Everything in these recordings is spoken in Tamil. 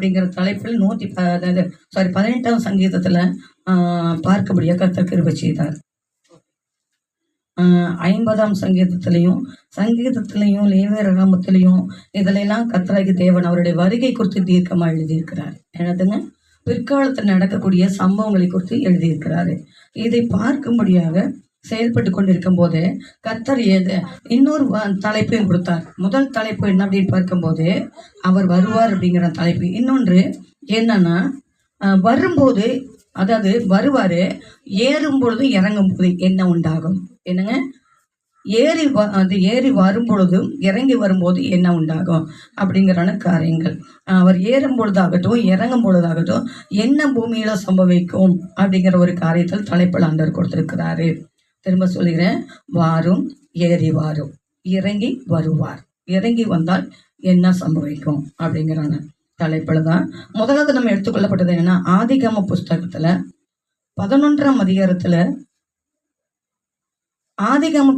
அப்படிங்கிற தலைப்பில் 18ஆம் சங்கீதத்தில் பார்க்கக்கூடிய கர்த்தர் கிருபை செய்தார். 50ஆம் சங்கீதத்திலையும் லேவியராகமத்திலையும் இதிலெல்லாம் கர்த்தராகிய தேவன் அவருடைய வருகை குறித்து தீர்க்கமாக எழுதியிருக்கிறார். என்னதுங்க? பிற்காலத்தில் நடக்கக்கூடிய சம்பவங்களை குறித்து எழுதியிருக்கிறாரு. இதை பார்க்கும்படியாக செயல்பட்டு கொண்டிருக்கும் போது கர்த்தர் இன்னொரு தலைப்பையும் கொடுத்தார். முதல் தலைப்பு என்ன அப்படின்னு பார்க்கும்போது அவர் வருவார் அப்படிங்கிற தலைப்பு. இன்னொன்று என்னன்னா, வரும்போது, அதாவது வருவார், ஏறும் பொழுது இறங்கும் போது என்ன உண்டாகும், என்னங்க, ஏறி வரும் பொழுதும் இறங்கி வரும்போது என்ன உண்டாகும் அப்படிங்கிறான காரியங்கள். அவர் ஏறும் பொழுதாகட்டும் இறங்கும் பொழுதாகட்டும் என்ன பூமியில சம்பவிக்கும் அப்படிங்கிற ஒரு காரியத்தில் தலைப்பில் ஆண்டவர் கொடுத்திருக்கிறாரு. திரும்ப சொல்கிறேன், வாரும், ஏறி வாரும், இறங்கி வருவார், இறங்கி வந்தால் என்ன சம்பவிக்கும் அப்படிங்கிறான தலைப்பில் தான் முதலாவது நம்ம எடுத்துக்கொள்ளப்பட்டது. என்னன்னா, ஆதிகாம புஸ்தகத்துல 11ஆம் அதிகாரத்துல 11ஆம்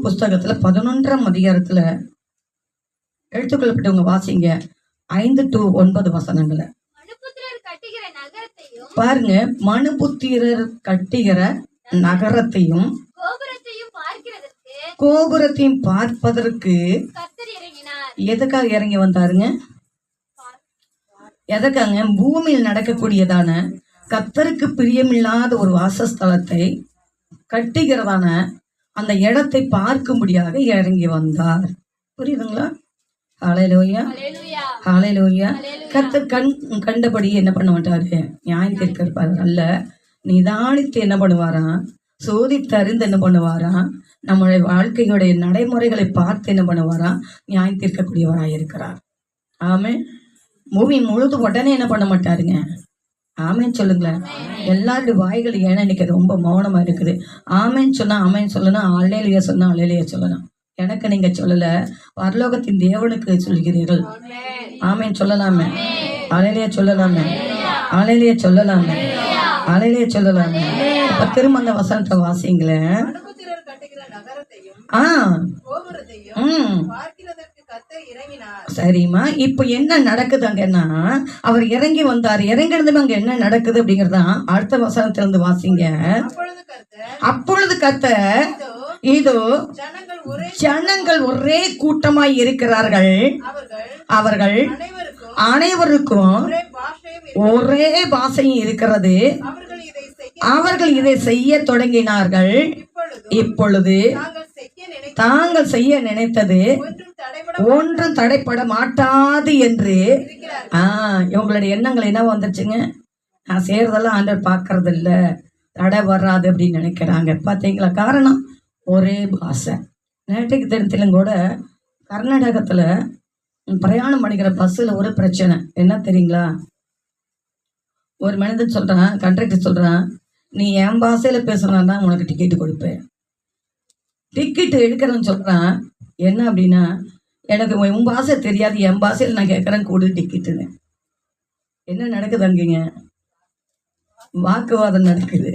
எடுத்துக்கொள்ளப்பட்டவங்க வாசிங்க 5 to 9 வசனங்களை பாருங்க. மனுபுத்திரர் கட்டுகிற நகரத்தையும் கோபுரத்தையும் பார்ப்பதற்கு எதுக்காக இறங்கி வந்தாருங்க? எதற்காங்க? பூமியில் நடக்கக்கூடியதான கர்த்தருக்கு பிரியமில்லாத ஒரு வாசஸ்தலத்தை கட்டுகிறதான அந்த இடத்தை பார்க்கும்படியாக இறங்கி வந்தார். புரியுதுங்களா? ஹல்லேலூயா, ஹல்லேலூயா. கர்த்தர் கண்டபடி என்ன பண்ண மாட்டாரு? நியாயம் தீர்க்க இருப்பாரு அல்ல, நிதானித்து என்ன பண்ணுவாராம்? சோதித்தறிந்து என்ன பண்ணுவாராம்? நம்மளுடைய வாழ்க்கையுடைய நடைமுறைகளை பார்த்து என்ன பண்ணுவாராம்? நியாயம் தீர்க்கக்கூடியவராக இருக்கிறார். ஆமே. பூமி முழுது உடனே என்ன பண்ண மாட்டாருங்க? ஆமேன்னு சொல்லுங்களேன். எல்லாருடைய வாய்கள் ஏன்னா இன்னைக்கு ரொம்ப மௌனமா இருக்குது. ஆமேன்னு சொன்னா ஆமேன்னு சொல்லணும், அல்லேலூயா சொன்னா அல்லேலூயா சொல்லணும். எனக்கு நீங்க சொல்லல, பரலோகத்தின் தேவனுக்கு சொல்கிறீர்கள். ஆமேன்னு சொல்லலாமே, அல்லேலூயா சொல்லலாமே, அல்லேலூயா சொல்லலாமே, அல்லேலூயா சொல்லலாமே. இப்ப திரும்ப அந்த வசனத்தை வாசிங்களேன். சரிம்மா, இப்ப என்ன நடக்குது அங்கன்னா, அவர் இறங்கி வந்தார். இறங்கினது அங்க என்ன நடக்குது அப்படிங்கறதான் அடுத்த வசனத்துல இருந்து வாசிங்க. அப்பொழுது கர்த்தர், இதோ ஜனங்கள் ஒரே கூட்டமாய் இருக்கிறார்கள், அவர்கள் அனைவருக்கும் ஒரே பாஷையும் இருக்கிறது, அவர்கள் இதை செய்ய தொடங்கினார்கள். இப்பொழுது தாங்கள் செய்ய நினைத்தது ஒன்றும் தடைப்பட மாட்டாது என்று இவங்களுடைய எண்ணங்கள் என்ன வந்துருச்சுங்க? நான் செய்யறதெல்லாம் ஆண்டவர் பார்க்கறது இல்ல, தடை வராது அப்படின்னு நினைக்கிறாங்க. பார்த்தீங்களா? காரணம் ஒரே பாஷை. நேற்றைக்கு தினத்திலும் கூட கர்நாடகத்துல பிரயாணம் பண்ணிக்கிற பஸ்ஸில் ஒரு பிரச்சனை என்ன தெரியுங்களா? ஒரு மனிதன் சொல்றான், கண்டக்டர் சொல்றான், நீ என் பாஷையில பேசுறான்னா உனக்கு டிக்கெட்டு கொடுப்பேன். டிக்கெட்டு எடுக்கிறேன்னு சொல்றான். என்ன அப்படின்னா, எனக்கு உன் பாஷை தெரியாது, என் பாஷையில் நான் கேட்கறேன், கொடு டிக்கெட்டுன்னு. என்ன நடக்குது அங்கேங்க? வாக்குவாதம் நடக்குது.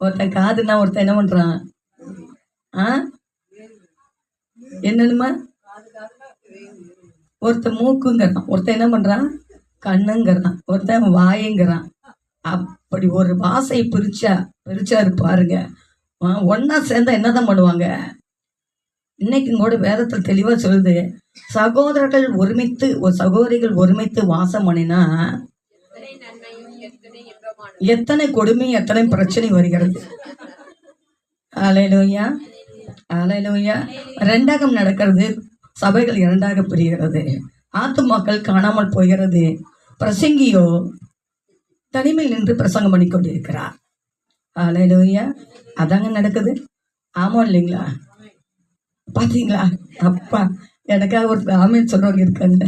ஒருத்தன் காதுன்னா ஒருத்தன் என்ன பண்றான்? என்னன்னுமா? ஒருத்தன் மூக்குங்கிறான், ஒருத்தன் என்ன பண்றான்? கண்ணுங்கிறான், ஒருத்தன் வாயுங்கிறான். அப்படி ஒரு பாஷை பிரிச்சாரு பாருங்க. ஒன்னா சேர்ந்தா என்னதான் பண்ணுவாங்க? இன்னைக்கும் கூட வேதத்தில் தெளிவா சொல்லுது, சகோதரிகள் ஒருமித்து வாசம் பண்ணினா எத்தனை கொடுமை, எத்தனை பிரச்சனை வருகிறது. அல்லேலூயா, அல்லேலூயா. இரண்டாகம் நடக்கிறது, சபைகள் இரண்டாக பிரிகிறது, ஆத்துமாக்கள் காணாமல் போகிறது, பிரசங்கியோ தனிமையில் நின்று பிரசங்கம் பண்ணி கொண்டிருக்கிறார். அல்லேலூயா. அதாங்க நடக்குது. ஆமா இல்லைங்களா? பாத்தீங்களா? அப்பா, எனக்காக ஒரு ஆமேன்னு சொல்றவங்க இருக்காங்க.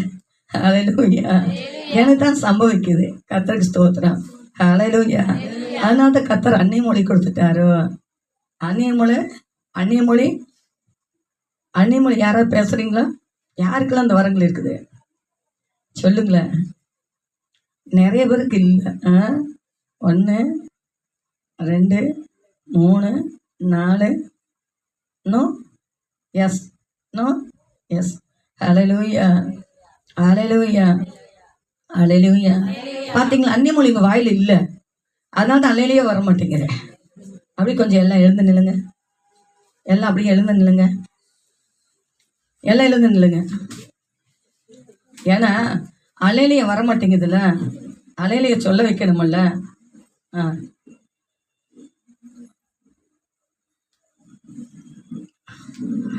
அல்லேலூயா. எனக்கு தான் சம்பவிக்குது. கர்த்தருக்கு ஸ்தோத்திரம். அல்லேலூயா. அதனால தான் கர்த்தர் அந்நிய மொழி கொடுத்துட்டாரு. அந்நிய மொழி யாராவது பேசுறீங்களா? யாருக்கெல்லாம் அந்த வரங்கள் இருக்குது சொல்லுங்களேன். நிறைய பேருக்கு இல்லை. 1 2 3 4 நோ எஸ், நோ எஸ். ஹல்லேலூயா, ஹல்லேலூயா. அல்லேலூயா. பாத்தீங்களா, அந்நிய மொழி உங்க வாயில இல்ல, அதனால தான் அல்லேலூயா வர மாட்டேங்குது. அப்படி கொஞ்சம் எல்லாம் எழுந்து நில்லுங்க, எல்லாம் அப்படியே எழுந்து நில்லுங்க, எல்லாம் எழுந்து நில்லுங்க. ஏன்னா அலையிலேயே வர மாட்டேங்குதுல்ல, அலையிலேயே சொல்ல வைக்கணும்ல.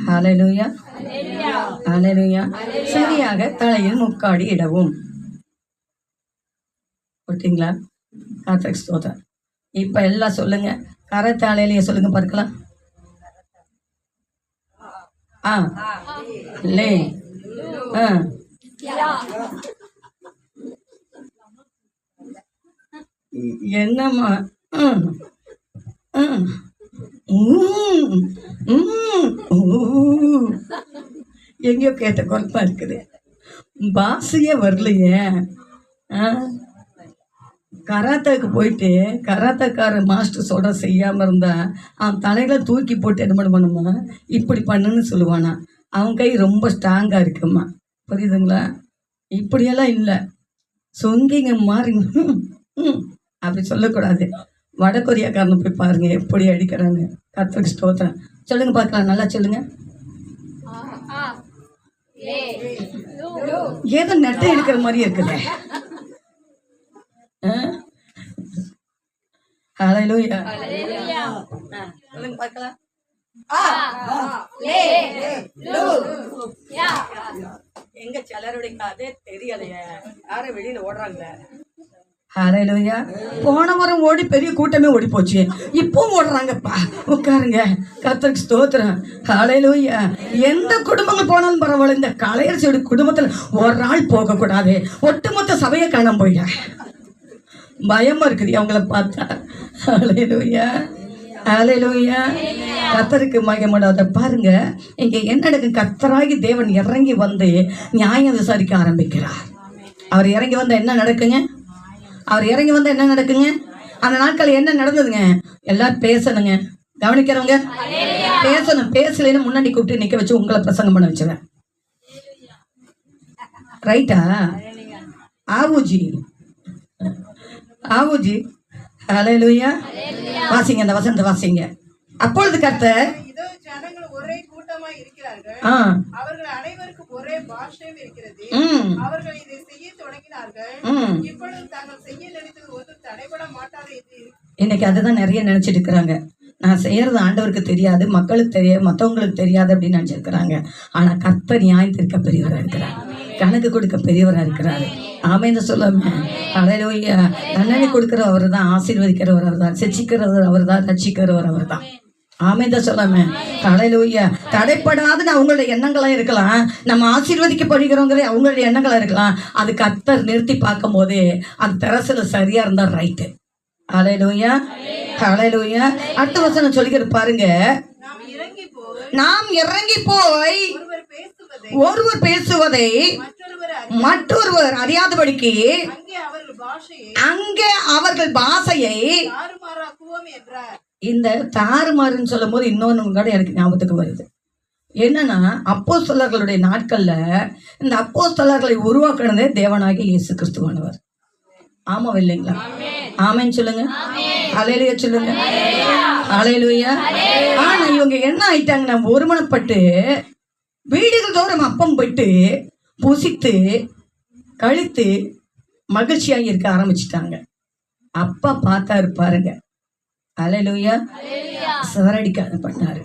ஹல்லேலூயா, ஹல்லேலூயா. சரியாக தலையில் முக்காடி இடவும். ஓகேங்களா? கர்த்தருக்கு ஸ்தோத்திரம். இப்ப எல்லாம் சொல்லுங்க, கரத்தை அலையிலேயே சொல்லுங்க பார்க்கலாம். லே என்னம்மா எங்கேயோ கேட்ட குழப்பா இருக்குது, பாசையே வரலையே. கராத்தாக்கு போயிட்டு கராத்தக்கார மாஸ்டர் சொல்ற செய்யாம இருந்தா அவன் தலையில தூக்கி போட்டு என்ன பண்ணுமா, இப்படி பண்ணுன்னு சொல்லுவானா. அவன் கை ரொம்ப ஸ்ட்ராங்கா இருக்குமா, புரியுதுங்களா? இப்படியெல்லாம் இல்லை, சொங்கிங்க மாறி அப்படி சொல்லக்கூடாது. வட கொரியாக்காரனை போய் பாருங்க எப்படி அடிக்கிறாங்க. கர்த்தருக்கு ஸ்தோத்திரம். சொல்லுங்க பார்க்கலாம், நல்லா சொல்லுங்க. ஏதோ நெட்டை எடுக்கிற மாதிரி இருக்குது. ஹல்லேலூயா. சொல்லுங்க பார்க்கலாம். எங்க சிலருடைய அதே தெரியலையே, யாரும் வெளியில ஓடுறாங்களே. ஹல்லேலூயா. போன வாரம் ஓடி பெரிய கூட்டமே ஓடி போச்சு, இப்பவும் ஓடுறாங்கப்பா. உட்காருங்க. கர்த்தருக்கு ஸ்தோத்திரம். ஹல்லேலூயா. எந்த குடும்பங்கள் போனாலும் பரவாயில்ல, இந்த கலையரசியோட குடும்பத்துல ஒரு ஆள் போக கூடாது, ஒட்டுமொத்த சபையை காணாம போயிட பயமா இருக்குது அவங்கள பார்த்தா. ஹல்லேலூயா, ஹல்லேலூயா. கர்த்தருக்கு மகிமையுண்டாவதாக. பாருங்க இங்க என்ன நடக்கும், கர்த்தராகி தேவன் இறங்கி வந்து நியாயம் விசாரிக்க ஆரம்பிக்கிறார். அவர் இறங்கி வந்தா என்ன நடக்குங்க? அவர் இறங்கி வந்தா என்ன நடக்குங்க? அந்த நாட்கள் என்ன நடந்ததுங்க? எல்லாரும் பேசணுங்க, கவனிக்கிறவங்க பேசணும். பேசலன்னு முன்னாடி கூப்பிட்டு நிக்க வச்சு உங்களை பிரசங்கம் பண்ண வச்சுவேன். ரைட்டா? ஆவுஜி, ஆவுஜி. ஹல்லேலூயா. வாசிங்க அந்த வசனத்தை வாசிங்க. அப்பொழுது கர்த்தர், ஒரே கூட்டமாய் இருக்கிறார்கள், அவர்கள் அனைவருக்கும் ஒரே பாஷையும் இருக்கிறது, அவர்கள் இதை செய்ய தொடங்கினார்கள், இப்பொழுது தாங்கள் செய்ய நினைத்தது ஒன்றும் தடைபட மாட்டாது என்று. இன்னைக்கு அதுதான் நிறைய நினைச்சிட்டு இருக்கிறாங்க. நான் செய்யறது ஆண்டவருக்கு தெரியாது, மக்களுக்கு தெரியாது, மற்றவங்களுக்கு தெரியாது அப்படின்னு நினைச்சிருக்கிறாங்க. ஆனா கர்த்தர் நியாயம் தீர்க்க பெரியவரா இருக்கிறார், கணக்கு கொடுக்க பெரியவரா இருக்கிறாரு. ஆமென் சொல்லாம. ஹல்லேலூயா. தண்டனை கொடுக்கிறவர் அவர் தான், ஆசீர்வதிக்கிறவர் அவர் தான், சிச்சிக்கிறவர் அவர் தான், ரட்சிக்கிறவர் அவர் தான். ஆமென் சொல்லாம. ஹல்லேலூயா. தடைப்படாதுன்னு அவங்களுடைய எண்ணங்களா இருக்கலாம், நம்ம ஆசீர்வதிக்கப்படுகிறவங்களே அவங்களுடைய எண்ணங்களா இருக்கலாம். அது கர்த்தர் நிறுத்தி பார்க்கும் போது அது தெரசில சரியா இருந்தா ரைட்டு. ஹல்லேலூயா, ஹல்லேலூயா. அடுத்த வசனம் சொல்லிக்கிட்டு பாருங்க. நாம் இறங்கி போய் ஒருவர் பேசுவதை மற்றொருவர் அறியாதபடிக்கு அங்கே அவர்கள் பாஷையை இந்த தாறுமாறுன்னு சொல்லும் போது இன்னொன்னு கூட எனக்கு ஞாபகத்துக்கு வருது. என்னன்னா, அப்போஸ்தலர்களுடைய நாட்கள்ல இந்த அப்போஸ்தலர்களை உருவாக்குனதே தேவனாகிய இயேசு கிறிஸ்துவானவர். ஆமாம் இல்லைங்களா? ஆமென் சொல்லுங்க. ஹல்லேலூயா சொல்லுங்க. ஹல்லேலூயா. ஆனா இவங்க என்ன ஆயிட்டாங்கன்னா, ஒருமனப்பட்டு வீடுகள் தோறும் அப்பம் போயிட்டு புசித்து கழித்து மகிழ்ச்சியாக இருக்க ஆரம்பிச்சுட்டாங்க. அப்பா பார்த்தாரு பாருங்க. ஹல்லேலூயா. சிதறடிக்காத பண்ணாரு.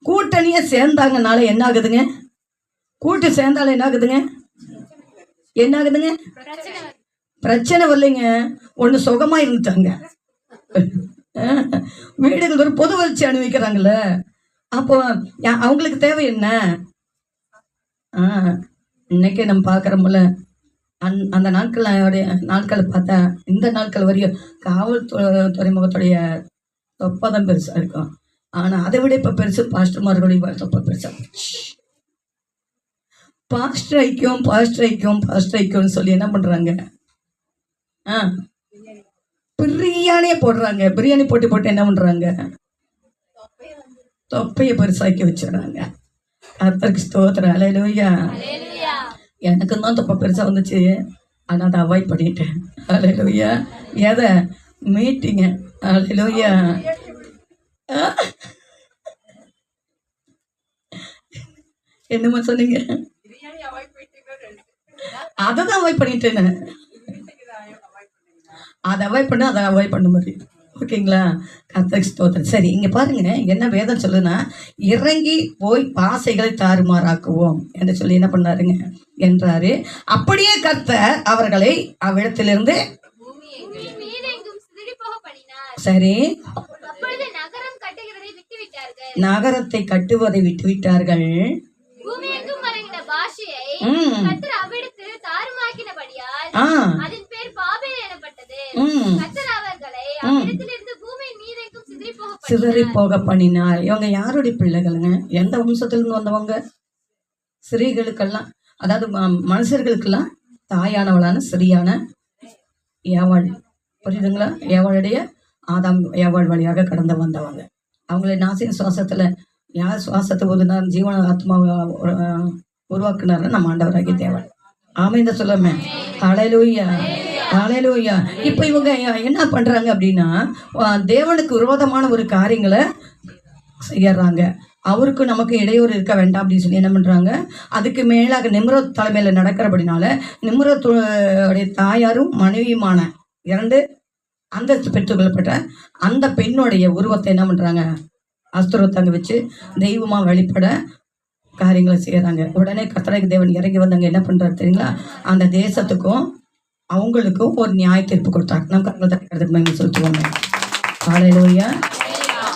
கூட்டணியா சேர்ந்தாங்கனால என்ன ஆகுதுங்க? கூட்டு சேர்ந்தால என்ன ஆகுதுங்க? என்ன ஆகுதுங்க? பிரச்சனை வரலைங்க, ஒண்ணு சுகமா இருந்துட்டாங்க. வீடுகள் ஒரு பொது வளர்ச்சி அனுபவிக்கிறாங்கல்ல, அப்போ அவங்களுக்கு தேவை என்ன? இன்னைக்கு நம்ம பார்க்குறோம்ல, அந்த நாட்களை பார்த்தா இந்த நாட்கள் வரையும் துறைமுகத்துடைய தொப்பதான் பெருசா இருக்கும். ஆனா அதை விட இப்ப பெருசு பாஸ்டர்மார்களுடைய தொப்பை பெருசா. பாஸ்டர் ஐக்கியம் சொல்லி என்ன பண்றாங்க? பிரியாணியே போடுறாங்க. பிரியாணி போட்டு என்ன பண்றாங்க? தொப்பையை பெருசாக்கி வச்சிடறாங்க. கர்த்தருக்கு ஸ்தோத்திரம். ஹல்லேலூயா. எனக்கு தான் தொப்பை பெருசா வந்துச்சு. ஆனால் அதை அவாய்ட் பண்ணிட்டேன். ஹல்லேலூயா. எதை? மீட்டிங்க. ஹல்லேலூயா. என்னம்மா சொன்னீங்க? அதை தான் அவாய்ட் பண்ணிட்டேன்னு. அதை அவாய்ட் பண்ண அதை அவாய்ட் பண்ண மாதிரி. ஓகேங்களா? கர்த்தருக்கு ஸ்தோத்திரம். சரி, இங்கே பாருங்க என்ன வேதம் சொல்லுன்னா, இறங்கி போய் பாசைகளை தாறுமாறாக்குவோம் என்று சொல்லி என்ன பண்ணாருங்க என்றாரு. அப்படியே கர்த்தர் அவர்களை அவ்விடத்திலிருந்து சரி நகரத்தை கட்டுவதை விட்டுவிட்டார்கள். சிதறி போக பண்ணினார். இவங்க யாருடைய பிள்ளைகளுங்க? எந்த வம்சத்திலிருந்து வந்தவங்க? ஸ்திரீகளுக்கெல்லாம், அதாவது மனுஷர்களுக்கெல்லாம் தாயானவளான ஸ்திரீயான ஏவாள். புரியுதுங்களா? ஏவாளுடைய ஆதாம் ஏவாள் வழியாக கடந்து வந்தவங்க. அவங்கள நாசின் சுவாசத்துல யார் சுவாசத்தை ஒதுனார், ஜீவன ஆத்மாவை உருவாக்குனாரு நம்ம ஆண்டவராகிய தேவன். ஆமைந்த சொல்லுமே. ஹல்லேலூயா, ஹல்லேலூயா. இப்போ இவங்க என்ன பண்றாங்க அப்படின்னா, தேவனுக்கு விரோதமான ஒரு காரியங்களை செய்யறாங்க. அவருக்கு நமக்கு இடையூறு இருக்க வேண்டாம் அப்படின்னு சொல்லி என்ன பண்றாங்க, அதுக்கு மேலாக நிம்ரோத் தலைமையில நடக்கிறபடினால நிம்ரோத்துடைய தாயாரும் மனைவியுமான 2 அந்தஸ்து பெற்றுக்கொள்ளப்பட்ட அந்த பெண்ணுடைய உருவத்தை என்ன பண்றாங்க, அஸ்திரத்தங்க வச்சு தெய்வமா வழிபட காரியங்களை செய்யறாங்க. உடனே கர்த்தராகிய தேவன் இறங்கி வந்தாங்க. என்ன பண்றாரு தெரியுங்களா? அந்த தேசத்துக்கும் அவங்களுக்கும் ஒரு நியாய தீர்ப்பு கொடுத்தாங்க. நம்ம கண்களை தட்டுறதுக்கு சொல்லிட்டுவாங்க. ஹல்லேலூயா,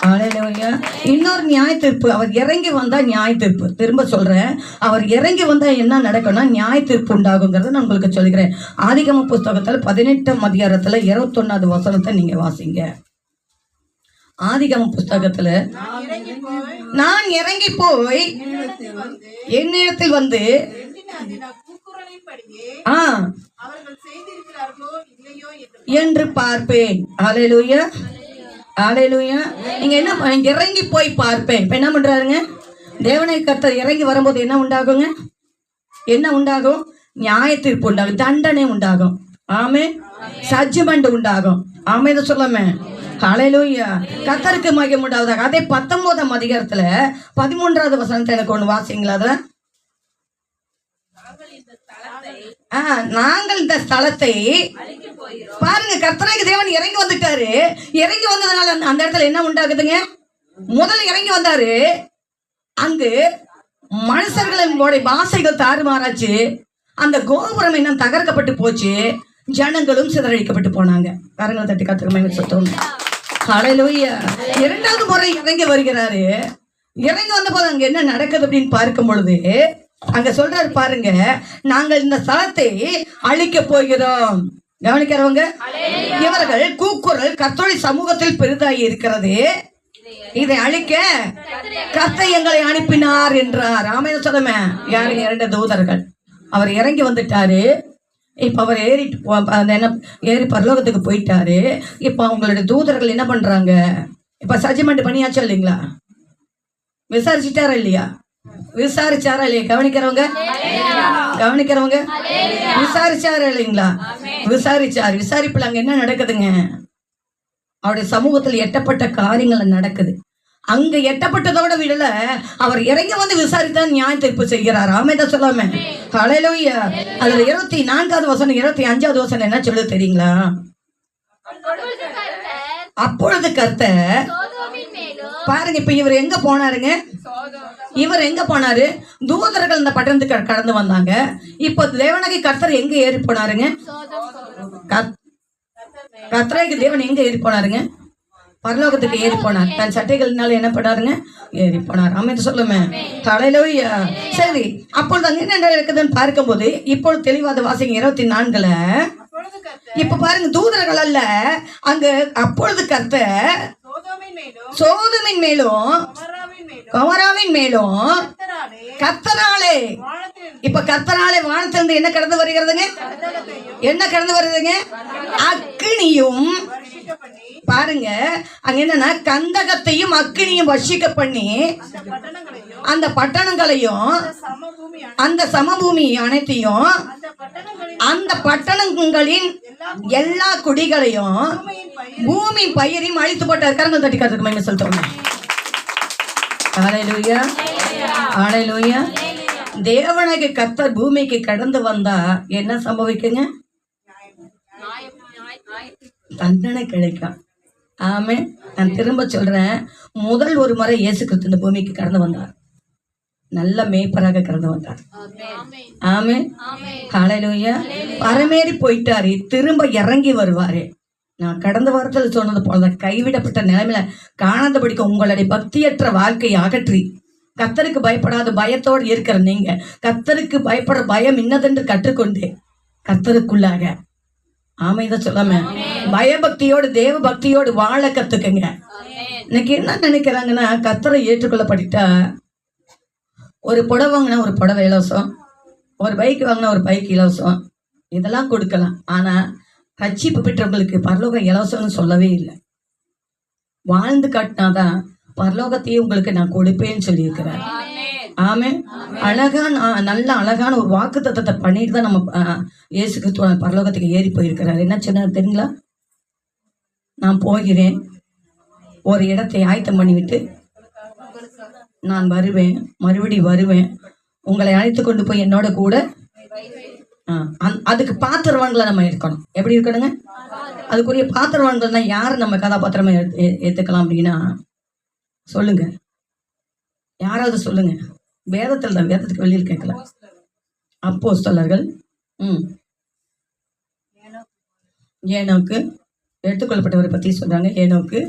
ஹல்லேலூயா. இன்னொரு நியாய தீர்ப்பு. அவர் இறங்கி வந்தா நியாய தீர்ப்பு. திரும்ப சொல்றேன், அவர் இறங்கி வந்தா என்ன நடக்கும்னா நியாய தீர்ப்பு உண்டாகுங்கிறத நான் உங்களுக்கு சொல்கிறேன். ஆதிகம புஸ்தகத்துல 18ஆம் அதிகாரத்துல 21வது வசனத்தை நீங்க வாசிங்க. ஆதிகம புஸ்தகத்துல, நான் இறங்கி போய் என்னிடத்தில் வந்து என்று பார்ப்பேன். ஹல்லேலூயா, ஹல்லேலூயா. நீங்க என்ன இறங்கி போய் பார்ப்பேன். இப்ப என்ன பண்றாருங்க தேவனை கர்த்தர்? இறங்கி வரும்போது என்ன உண்டாகுங்க? என்ன உண்டாகும்? நியாய தீர்ப்பு உண்டாகும், தண்டனை உண்டாகும். ஆமே, ஜட்ஜ்மெண்ட் உண்டாகும். ஆமே, இதை சொல்லாமே. ஹல்லேலூயா. கர்த்தருக்கு மகிமை உண்டாவதாக. அதே 19ஆம் அதிகாரத்துல 13வது வசனத்தை எனக்கு ஒண்ணு வாசிங்களா? அதுல நாங்கள் இந்த ஸ்தலத்தை பாருங்க, கர்த்தராகிய தேவன் இறங்கி வந்துட்டாரு. இறங்கி வந்ததுனால அந்த இடத்துல என்ன உண்டாகுதுங்க? முதல்ல இறங்கி வந்தாரு, அங்கு மனுஷர்களுடைய பாஷைகள் தாறுமாறாச்சு. அந்த கோபுரம் என்ன தகர்க்கப்பட்டு போச்சு. ஜனங்களும் சிதறடிக்கப்பட்டு போனாங்க. கரங்களை தட்டி கர்த்தருக்கு சுத்தம். ஹல்லேலூயா. 2வது முறை இறங்கி வருகிறாரு. இறங்கி வந்த போது அங்க என்ன நடக்குது அப்படின்னு பார்க்கும் பொழுது அங்க சொல்றாரு பாருங்க, நாங்கள் இந்த ஸ்தலத்தை அழிக்க போகிறோம். கவனிக்கிறவங்க, இவர்கள் கூக்குரல் கர்த்தருடைய சமூகத்தில் பெரிதாகி இருக்கிறது, இதை அழிக்க கர்த்தர் எங்களை அனுப்பினார் என்றார். ஆமென் சொல்லுமே. யாருங்க? 2 தூதர்கள். அவர் இறங்கி வந்துட்டாரு. இப்ப அவர் ஏறி பரலோகத்துக்கு போயிட்டாரு. இப்ப அவங்களுடைய தூதர்கள் என்ன பண்றாங்க? இப்ப ஜட்ஜ்மெண்ட் பண்ணியாச்சா இல்லைங்களா? விசாரிச்சுட்டாரா இல்லையா? விசாரிச்சாரா இல்லையா? கவனிக்கிறவங்க, கவனிக்கிறவங்க, விசாரிச்சாரா இல்லைங்களா? விசாரிச்சார். விசாரிப்புல அங்க என்ன நடக்குதுங்க? அவருடைய சமூகத்தில் எட்டப்பட்ட காரியங்கள் நடக்குது. அங்க எட்டப்பட்டதோட விடல, அவர் இறங்கி வந்து விசாரித்தான் நியாய தீர்ப்பு செய்கிறார். ஆமென் சொல்லாம. ஹல்லேலூயா. அதுல 24வது வசனம் 25வது வசனம் என்ன சொல்லுது தெரியுங்களா? அப்பொழுது கர்த்தர் பாருங்க, இப்ப இவர் எங்க போனாருங்க? இவர் எங்க போனாரு? தூதர்கள் இந்த பட்டணத்துக்கு கடந்து வந்தாங்க. இப்ப தேவனாகிய கர்த்தர் எங்க ஏறி போனாருங்க? கர்த்தராகிய தேவன் எங்க ஏறி போனாருங்க? பரலோகத்துக்கு ஏறி போனார். தன் சட்டைகள்னால என்ன பண்ணாருங்க? ஏறி போனார். அமைத்து சொல்லுமே. ஹல்லேலூயா. சரி, அப்பொழுது அங்க என்ன இருக்குதுன்னு பார்க்கும்போது இப்பொழுது தெளிவாத வாசிங்க 24ல. இப்ப பாருங்க, தூதர்கள் அல்ல அங்க. அப்பொழுது கர்த்தர் சோதோமின் மேலும் கொமோராவின் மேலும் கர்த்தராலே, இப்ப கர்த்தராலே வானத்திலிருந்து என்ன கடந்து வருகிறதுங்க? என்ன கடந்து வருதுங்க? அக்கினியும். பாருங்க, அங்க என்னன்னா கந்தகத்தையும் அக்கினியும் வர்ஷிக்க பண்ணி அந்த பட்டணங்களையும் அந்த சமபூமி அனைத்தையும் அந்த பட்டணங்களின் எல்லா குடிகளையும் பூமி பயிரையும் அழித்து போட்டார். கரங்கள் தட்டி காத்துக்கு மகிமை சொல்லிட்டு ஹல்லேலூயா ஹல்லேலூயா. தேவனாகிய கர்த்தர் பூமிக்கு கடந்து வந்தா என்ன சம்பவிக்குங்க? தண்டனை கிடைக்கும். ஆமே. நான் திரும்ப சொல்றேன், முதல் ஒரு முறை இயேசு கிறிஸ்து இந்த பூமிக்கு கடந்து வந்தார். நல்ல மேய்ப்பராக கடந்து வந்தார். ஆமே ஹல்லேலூயா. பரமேறி போயிட்டாரு, திரும்ப இறங்கி வருவாரு. நான் கடந்த வாரத்தில் சொன்னது போல கைவிடப்பட்ட நிலைமையில காணாதபடிக்க உங்களுடைய பக்தியற்ற வாழ்க்கையை அகற்றி கர்த்தருக்கு பயப்படாத பயத்தோடு இருக்கிற நீங்க கர்த்தருக்கு பயப்பட பயம் இன்னதென்று கற்றுக்கொண்டு கர்த்தருக்குள்ளாக ஆமை இதை சொல்லாம பயபக்தியோடு தேவ பக்தியோடு வாழ கத்துக்குங்க. இன்னைக்கு என்ன நினைக்கிறாங்கன்னா, கர்த்தரை ஏற்றுக்கொள்ளப்பட்டா ஒரு புடவை வாங்கினா ஒரு புடவை இலவசம், ஒரு பைக் வாங்கினா ஒரு பைக் இலவசம், இதெல்லாம் கொடுக்கலாம். ஆனா ரட்சிப்பு பெற்றவங்களுக்கு பரலோகம் இலவசம்னு சொல்லவே இல்லை. வாழ்ந்து காட்டினாதான் பரலோகத்தையே உங்களுக்கு நான் கொடுப்பேன்னு சொல்லியிருக்கிறேன். ஆமே. நல்ல அழகான ஒரு வாக்கு தத்தத்தை பண்ணிட்டு தான் நம்ம இயேசு கிறிஸ்துவ பரலோகத்துக்கு ஏறி போயிருக்கிறார். என்ன சொன்னார் தெரியுங்களா? நான் போகிறேன், ஒரு இடத்தை ஆயத்தம் பண்ணிவிட்டு நான் வருவேன், மறுபடி வருவேன், உங்களை அழைத்து கொண்டு போய் என்னோட கூட. அதுக்கு பாத்திரவான்களை நம்ம இருக்கணும். எப்படி இருக்கணுங்க? அதுக்குரிய பாத்திரவான்கள் தான் யார் நம்ம கதாபாத்திரமா ஏத்துக்கலாம் அப்படின்னா சொல்லுங்க, யாராவது சொல்லுங்க. வேதத்தில் தான், வேதத்துக்கு வெளியில் கேட்கல. அப்போஸ்தலர்கள் ஏனோக்கு எடுத்துக்கொள்ளப்பட்டவரை பத்தி சொல்றாங்க. ஏனோக்கு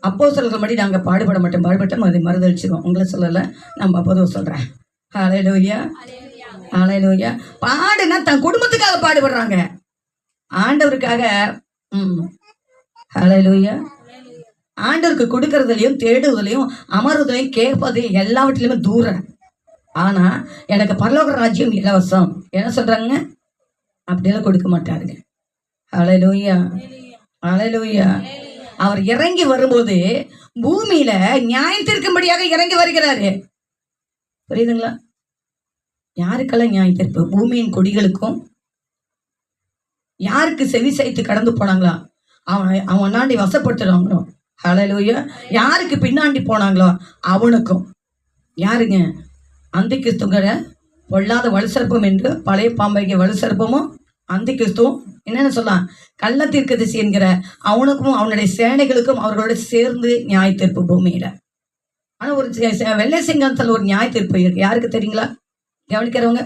அப்போஸ்தலர்கள் படி நாங்க பாடுபட மாட்டோம், அதை மறுதளிச்சிருவோம். உங்களை சொல்லல, நம்ம அப்போதும் சொல்றேன். ஹல்லேலூயா ஹல்லேலூயா. பாடுனா தன் குடும்பத்துக்காக பாடுபடுறாங்க, ஆண்டவருக்காக. ஹல்லேலூயா. ஆண்டவருக்கு கொடுக்கறதுலையும் தேடுவதிலையும் அமர்வதிலையும் கேட்பதையும் எல்லாவற்றிலுமே தூரம். ஆனா எனக்கு பரலோக ராஜ்யம் இலவசம் என்ன சொல்றாங்க? அப்படியெல்லாம் கொடுக்க மாட்டாருங்க. ஹல்லேலூயா ஹல்லேலூயா. அவர் இறங்கி வரும்போது பூமியில நியாயம் தீர்க்கும்படியாக இறங்கி வருகிறாரு. புரியுதுங்களா? யாருக்கெல்லாம் நியாயம் தீர்ப்பு? பூமியின் கொடிகளுக்கும். யாருக்கு செவி சாய்த்து கடந்து போனாங்களா அவனாண்டி வசப்படுத்துறாங்களோ, ஹல்லேலூயா, யாருக்கு பின்னாண்டி போனாங்களோ அவனுக்கும். யாருங்க? அந்தி கிறிஸ்துங்கிற பொல்லாத வலுசற்பம் என்று பழைய பாம்பைக்கு வலுசற்பமும் அந்தி கிறிஸ்துவும் என்னன்னு சொல்லலாம், கள்ள தீர்க்கதரிசி என்கிற அவனுக்கும் அவனுடைய சேனைகளுக்கும் அவர்களோட சேர்ந்து நியாய தீர்ப்பு பூமியில. ஆனா ஒரு வெள்ளை சிங்கத்தில் ஒரு நியாய தீர்ப்பு இருக்கு. யாருக்கு தெரியுங்களா? கவனிக்கிறவங்க,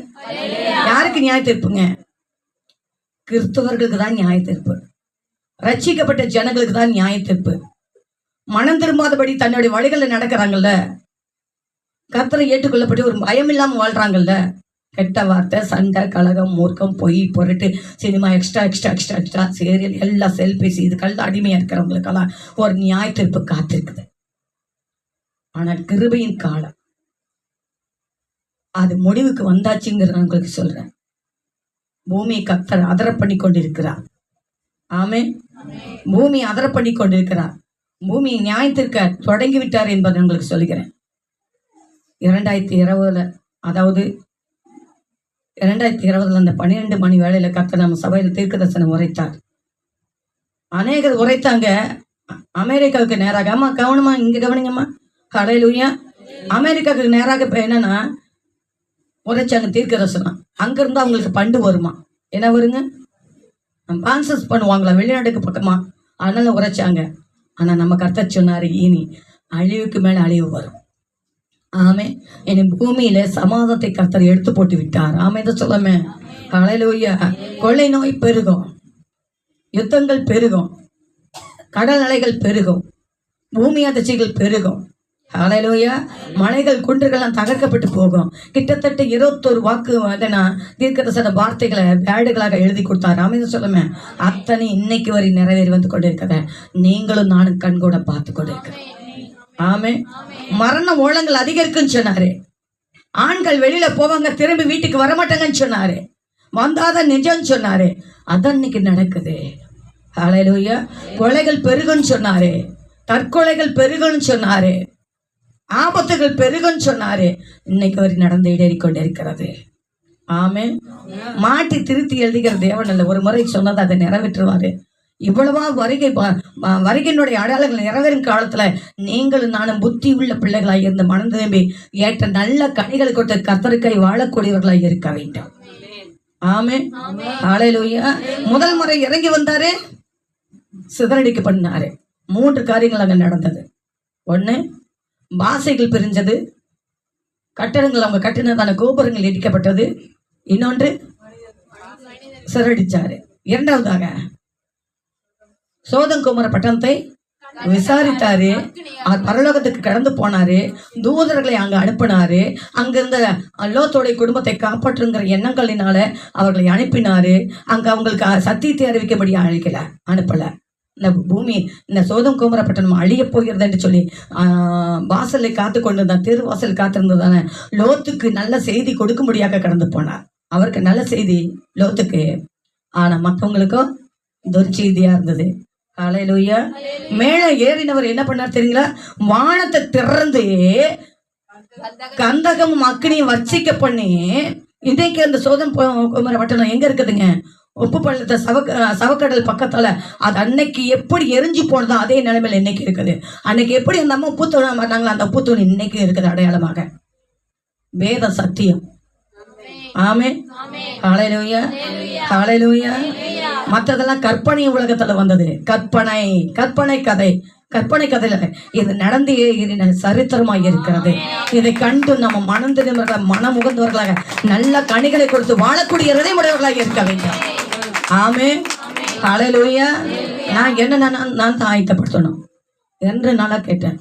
யாருக்கு நியாய தீர்ப்புங்க? கிறிஸ்தவர்களுக்கு தான் நியாய தீர்ப்பு. ரட்சிக்கப்பட்ட ஜனங்களுக்கு தான் நியாய தீர்ப்பு. மனம் திரும்பாதபடி தன்னுடைய வழிகளில் நடக்கிறாங்கல்ல, கர்த்தரை ஏற்றுக்கொள்ளப்பட்டு ஒரு பயம் இல்லாம வாழ்றாங்கல்ல, கெட்ட வார்த்தை, சண்டை, கலகம், மூர்க்கம், பொய், பொருட்டு, சினிமா, எக்ஸ்ட்ரா சீரியல், எல்லாம் செல்பேசி, இதுக்கெல்லாம் அடிமையா இருக்கிறவங்களுக்கெல்லாம் ஒரு நியாய தீர்ப்பு காத்திருக்குது. ஆனால் கிருபையின் காலம் அது முடிவுக்கு வந்தாச்சுங்கிறத நான் உங்களுக்கு சொல்றேன். பூமியை கர்த்தர் அதர பண்ணி கொண்டிருக்கிறார். ஆமே. பூமி அதர பண்ணி கொண்டிருக்கிறார். பூமியை நியாயத்திற்க தொடங்கி விட்டார் என்பதை உங்களுக்கு சொல்லுகிறேன். 2020 அதாவது 2020 அந்த 12 மணி வேளையில கர்த்தர் நம்ம சபையில் தீர்க்க தரிசனம் உரைத்தார். அநேகர் உரைத்தாங்க. அமெரிக்காவுக்கு நேராக, அம்மா கவனமா இங்க கவனிங்கம்மா, ஹல்லேலூயா, அமெரிக்காவுக்கு நேராக இப்ப என்னன்னா உரைச்சாங்க தீர்க்க தரிசனம். அங்கிருந்து அவங்களுக்கு பண்டு வருமா, என்ன வருங்க, பான்சஸ் பண்ணுவாங்களா வெளிநாட்டுக்கு பக்கமா, அதனால உரைச்சாங்க. ஆனா நம்ம கர்த்தர் சொன்னாரு, இனி அழிவுக்கு மேல அழிவு வரும். ஆமே. இனி பூமியில சமாதானத்தை கர்த்தர் எடுத்து போட்டு விட்டார். ஆமே தான் சொல்லாமே. ஹல்லேலூயா. கொள்ளை நோய் பெருகும், யுத்தங்கள் பெருகும், கடல் அலைகள் பெருகும், பூமி அதிர்ச்சிகள் பெருகும். ஹல்லேலூயா. மலைகள் குன்றுகள்லாம் தகர்க்கப்பட்டு போகும். கிட்டத்தட்ட 21 வாக்கு தீர்க்கதரிசன வார்த்தைகளை வேடுகளாக எழுதி கொடுத்தார். ஆமே தான் சொல்லாமே. அத்தனை இன்னைக்கு வரை நிறைவேறி வந்து கொண்டிருக்கிறத நீங்களும் நானும் கண்கூட பார்த்து கொண்டிருக்கிறேன். ஆமே. மரண ஓலங்கள் அதிகரிக்குன்னு சொன்னாரு. ஆண்கள் வெளியில போவாங்க, திரும்பி வீட்டுக்கு வரமாட்டாங்கன்னு சொன்னாரு. வந்தாதான் நிஜம் சொன்னாரு. அதான் இன்னைக்கு நடக்குது. ஹல்லேலூயா. கொலைகள் பெருகுன்னு சொன்னாரு, தற்கொலைகள் பெருகுன்னு சொன்னாரு. ஆபத்துகள் பெருகுன்னு சொன்னாரு. இன்னைக்கு வரை நடந்து இடறிக்கொண்டிருக்கிறது. ஆமே. மாட்டி திருத்தி எழுதுகிற தேவன் அல்ல, ஒரு முறை சொன்னதை அதை நிறைவேற்றுவாரு. இவ்வளவா வருகையினுடைய அடையாளங்கள் நிறைவேறும் காலத்துல நீங்களும் நானும் புத்தி உள்ள பிள்ளைகளாய் இருந்து மனம் திரும்பி ஏற்ற நல்ல கனிகளை கொண்டு கர்த்தருக்காய் வாழக்கூடியவர்களாய் இருக்க வேண்டும். ஆமே. ஹல்லேலூயா. முதல் முறை இறங்கி வந்தாரு, சிதறடிக்க பண்ணாரு. 3 காரியங்கள் அங்க நடந்தது. ஒண்ணு, பாசைகள் பிரிஞ்சது. கட்டடங்கள் அவங்க கட்டினதான கோபுரங்கள் இடிக்கப்பட்டது. இன்னொன்று, சிதறடிச்சாரு. இரண்டாவதாக சோதம் குமர பட்டணத்தை விசாரித்தாரு. பரலோகத்துக்கு கடந்து போனாரு. தூதர்களை அங்க அனுப்பினாரு. அங்கிருந்த லோத்தோடைய குடும்பத்தை காப்பாற்றுங்கிற எண்ணங்களினால அவர்களை அனுப்பினாரு. அங்க அவங்களுக்கு சத்தியத்தை அறிவிக்கும்படி அனுப்பல. இந்த பூமி, இந்த சோதம் குமர பட்டணம் அழிய போகிறது என்று சொல்லி வாசலை காத்து கொண்டிருந்தான். திருவாசல் காத்திருந்ததான லோத்துக்கு நல்ல செய்தி கொடுக்கும்படியாக கடந்து போனார். அவருக்கு நல்ல செய்தி லோத்துக்கு, ஆனா மற்றவங்களுக்கும் துர்ச்செய்தியா இருந்தது. ஹல்லேலூயா. மேல ஏறினவர் என்ன பண்ணார் தெரியுங்களா? வானத்தை திறந்து கந்தகமும் அக்னியும் வர்ச்சிக்க பண்ணி, இன்னைக்கு அந்த சோதம் குமர பட்டணம் எங்க இருக்குதுங்க? உப்பு பள்ளத்த சவக்கடல் பக்கத்துல. அது அன்னைக்கு எப்படி எரிஞ்சு போனதோ அதே நிலைமையில இன்னைக்கு இருக்குது. அன்னைக்கு எப்படி அந்த அம்மா பூத்தோட மாட்டாங்களோ அந்த பூத்தோடு இன்னைக்கு இருக்குது அடையாளமாக. வேத சத்தியம். ஆமே. ஹல்லேலூயா. ஹல்லேலூயா. மற்றதெல்லாம் கற்பனை உலகத்துல வந்தது. கற்பனை கதை. கற்பனை கதையில இது நடந்து சரித்திரமாக இருக்கிறது. இதை கண்டு நம்ம மனம் தெரிந்தவர்களாக, மனமுகந்தவர்களாக, நல்ல கனிகளை கொடுத்து வாழக்கூடிய இதயமுடையவர்களாக இருக்க வேண்டும். ஆமே. ஹல்லேலூயா. நான் என்ன நான் தான் ஆயத்தப்படுத்தணும் என்று நல்லா கேட்டேன்.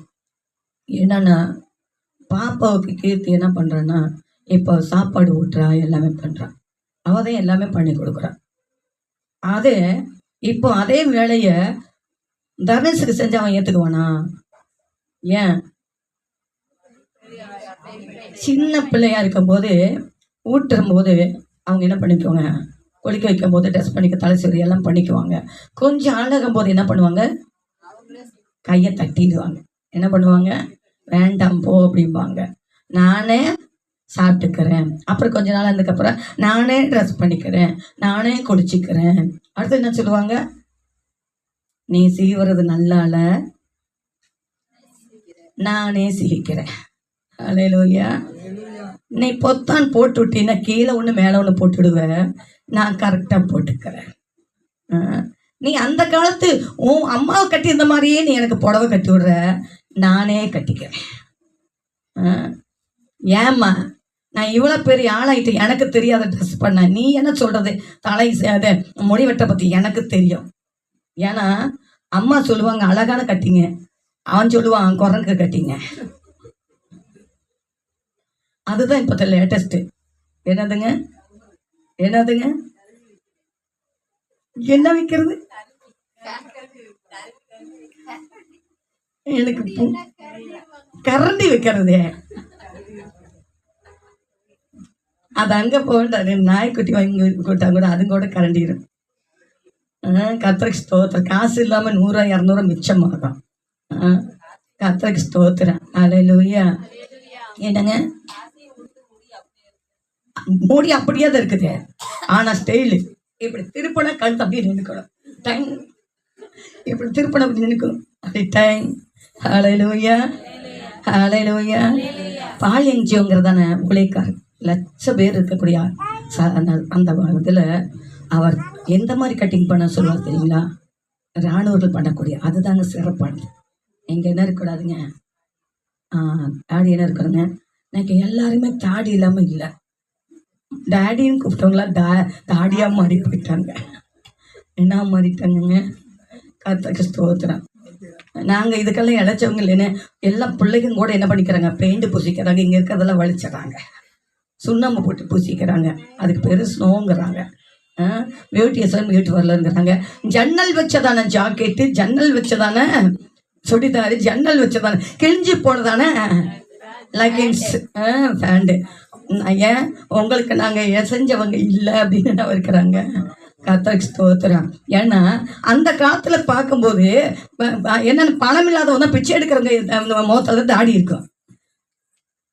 என்னன்னா, பாப்பாவுக்கு கீர்த்தி என்ன பண்றேன்னா, இப்போ சாப்பாடு ஊட்டுறா, எல்லாமே பண்றா, அவதான் எல்லாமே பண்ணி கொடுக்குறான். அது இப்போ அதே வேலைய தனுஷுக்கு செஞ்சு அவன் ஏத்துக்குவானா? ஏன்? சின்ன பிள்ளையா இருக்கும் போது ஊட்டும் போது அவங்க என்ன பண்ணிக்குவாங்க? குளிக்க வைக்கும் போது ட்ரெஸ் பண்ணிக்க, தலை சீவி எல்லாம் பண்ணிக்குவாங்க. கொஞ்சம் அழகும் போது என்ன பண்ணுவாங்க? கையை தட்டிடுவாங்க. என்ன பண்ணுவாங்க? வேண்டாம் போ அப்படிம்பாங்க. நானே சாப்பிட்டுக்கிறேன். அப்புறம் கொஞ்ச நாள் அதுக்கப்புறம் நானே ட்ரெஸ் பண்ணிக்கிறேன், நானே குளிச்சுக்கிறேன். அடுத்து என்ன சொல்லுவாங்க? நீ சீவுறது நல்லால, நானே சீவிக்கிறேன். ஹல்லேலூயா. நீ பொத்தான் போட்டு விட்டீன்னா கீழே ஒன்று மேலே ஒன்று போட்டுடுவேன், நான் கரெக்டாக போட்டுக்கிறேன். நீ அந்த காலத்து உன் அம்மாவை கட்டி இந்த மாதிரியே நீ எனக்கு புடவை கட்டி விடுற, நானே கட்டிக்கிறேன். ஏம்மா நான் இவ்வளோ பெரிய ஆளாயிட்டு எனக்கு தெரியாத ட்ரெஸ் பண்ண, நீ என்ன சொல்றது? தலை அதை முடிவெட்ட பற்றி எனக்கு தெரியும். ஏன்னா அம்மா சொல்லுவாங்க அழகான கட்டிங்க, அவன் சொல்லுவான் குரங்கு கட்டிங்க. அதுதான் இப்போ லேட்டஸ்ட். என்னதுங்க? என்ன வைக்கிறது? எனக்கு கரண்டி வைக்கிறதே. அது அங்க போட்டாரு, நாய்க்குட்டி வாங்கி கூட்டா கூட அது கூட கரண்டிடும். கர்த்தருக்கு ஸ்தோத்திரம். காசு இல்லாம 100 200 மிச்சமாகும். கர்த்தருக்கு ஸ்தோத்திரம். ஹல்லேலூயா. என்னங்க? மூடி அப்படியே தான் இருக்குது. ஆனா ஸ்டைலு இப்படி திருப்பண கழுத்து அப்படியே நின்னுக்கணும். டைம் இப்படி திருப்பணம் அப்படி நின்னுக்கணும். அப்படி டைம். ஹல்லேலூயா. ஹல்லேலூயா. பால் என்ஜிஓங்கிறதான ஊழியக்காரர் லட்சம் பேர் இருக்கக்கூடிய அந்த இதில் அவர் எந்த மாதிரி கட்டிங் பண்ண சொல்லுவார் தெரியுங்களா? ராணுவர்கள் பண்ணக்கூடிய அதுதாங்க சிறப்பானது. இங்கே என்ன இருக்கக்கூடாதுங்க, தாடி என்ன இருக்கிறாங்க. எனக்கு எல்லாருமே தாடி இல்லாமல் இல்லை, டேடின்னு கூப்பிட்டவங்களாம் தாடியாக மாறி போயிட்டாங்க. என்ன மாறிட்டாங்க? கர்த்தருக்கு ஸ்தோத்திரம். நாங்கள் இதுக்கெல்லாம் இழைச்சவங்க இல்லைன்னு எல்லா பிள்ளைங்க கூட என்ன பண்ணிக்கிறாங்க? பெயிண்ட் பூசிக்கிறாங்க, இங்கே இருக்கிறதெல்லாம் வலிச்சிடறாங்க, சுண்ணாம்பு போட்டு பூசிக்கிறாங்க. அதுக்கு பேர் ஸ்னோங்கிறாங்க. பியூட்டி வரலங்கிறாங்க. ஜன்னல் வச்சதான ஜாக்கெட்டு, ஜன்னல் வச்சதான சுடிதாரு, ஜன்னல் வச்சதான கிழிஞ்சி போனதான லெகின்ஸ், பேண்டு. ஏன் உங்களுக்கு நாங்கள் செஞ்சவங்க இல்லை அப்படின்னு இருக்கிறாங்க. கர்த்தருக்கு ஸ்தோத்திரம். ஏன்னா அந்த காலத்துல பார்க்கும்போது என்னென்ன பணம் இல்லாதவங்க பிச்சை எடுக்கிறவங்க முகத்துல தாடி இருக்கும்.